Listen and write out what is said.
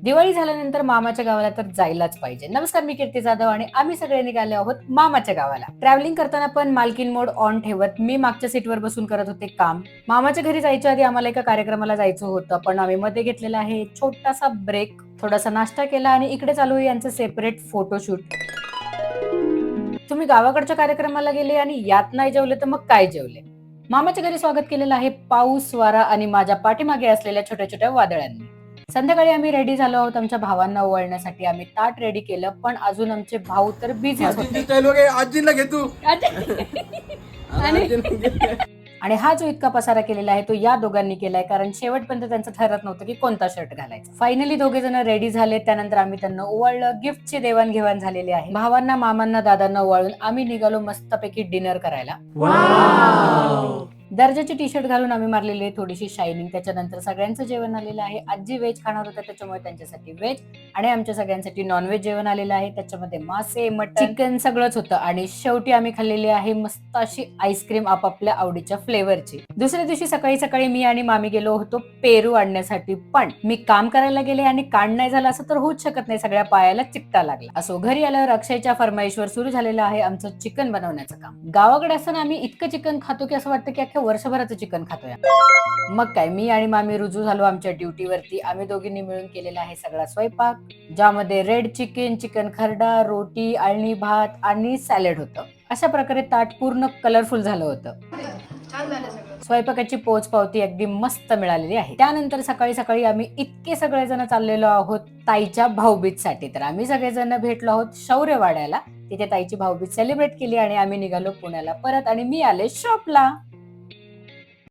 दिवाळी झाल्यानंतर मामाच्या गावाला तर जायलाच पाहिजे. नमस्कार, मी कीर्ती जाधव आणि आम्ही सगळे निघाले आहोत मामाच्या गावाला. ट्रॅव्हलिंग करताना पण मालकीन मोड ऑन ठेवत मी मागच्या सीटवर बसून करत होते काम. मामाच्या घरी जायच्या आधी आम्हाला एका कार्यक्रमाला जायचं होतं, पण आम्ही मध्ये घेतलेला आहे छोटासा ब्रेक, थोडासा नाश्ता केला आणि इकडे चालू आहे यांचं सेपरेट फोटोशूट. तुम्ही गावाकडच्या कार्यक्रमाला गेले आणि यात नाही जेवले तर मग काय जेवले? मामाच्या घरी स्वागत केलेलं आहे पाऊस, वारा आणि माझ्या पाठीमागे असलेल्या छोट्या छोट्या वादळांनी. संध्याकाळी आम्ही रेडी झालो आहोत आमच्या भावांना ओवाळण्यासाठी. आम्ही ताट रेडी केलं, पण अजून आमचे भाऊ तर बिझीच होते. आजीला घे तू. आणि हा जो इतका पसारा केलेला आहे तो या दोघांनी केलाय, कारण शेवटपर्यंत त्यांचं ठरत नव्हतं की कोणता शर्ट घालायचा. फायनली दोघे जण रेडी झाले, त्यानंतर आम्ही त्यांना ओवाळलं. गिफ्टची देवाणघेवाण झालेली आहे. भावांना, मामांना, दादांना ओवाळून आम्ही निघालो मस्तपैकी डिनर करायला. दर्जाची टी शर्ट घालून आम्ही मारलेली थोडीशी शायनिंग. त्याच्यानंतर सगळ्यांचं जेवण आलेलं आहे. आजी व्हेज खाणार होत्या, त्याच्यामुळे त्यांच्यासाठी व्हेज आणि आमच्या सगळ्यांसाठी नॉनव्हेज जेवण आलेलं आहे. त्याच्यामध्ये मासे, मटण, चिकन सगळंच होतं. आणि शेवटी आम्ही खाल्लेली आहे मस्त अशी आईस्क्रीम आपापल्या आवडीच्या फ्लेवरची. दुसऱ्या दिवशी सकाळी सकाळी मी आणि मामी गेलो होतो पेरू आणण्यासाठी, पण मी काम करायला गेले आणि कांड नाही झाला असं तर होऊच शकत नाही. सगळ्या पायाला चिकटा लागला. असो, घरी आल्यावर अक्षयच्या फरमाईशवर सुरू झालेलं आहे आमचं चिकन बनवण्याचं काम. गावाकडे असताना आम्ही इतकं चिकन खातो की असं वाटतं की वर्षभराचं चिकन खातोय. मग काय, मी आणि मामी रुजू झालो आमच्या ड्युटीवरती. आम्ही दोघींनी मिळून केलेला आहे सगळा स्वयंपाक, ज्यामध्ये रेड चिकन, चिकन खरडा, रोटी, अळणी भात आणि सॅलड होतं. अशा प्रकारे ताट पूर्ण कलरफुल झालं होतं. स्वयंपाकाची पोच पावती अगदी मस्त मिळालेली आहे. त्यानंतर सकाळी सकाळी आम्ही इतके सगळेजण चाललेलो आहोत ताईच्या भाऊबीजसाठी. तर आम्ही सगळेजण भेटलो आहोत शौर्यवाड्याला. तिथे ताईची भाऊबीज सेलिब्रेट केली आणि आम्ही निघालो पुण्याला परत, आणि मी आले शॉपला.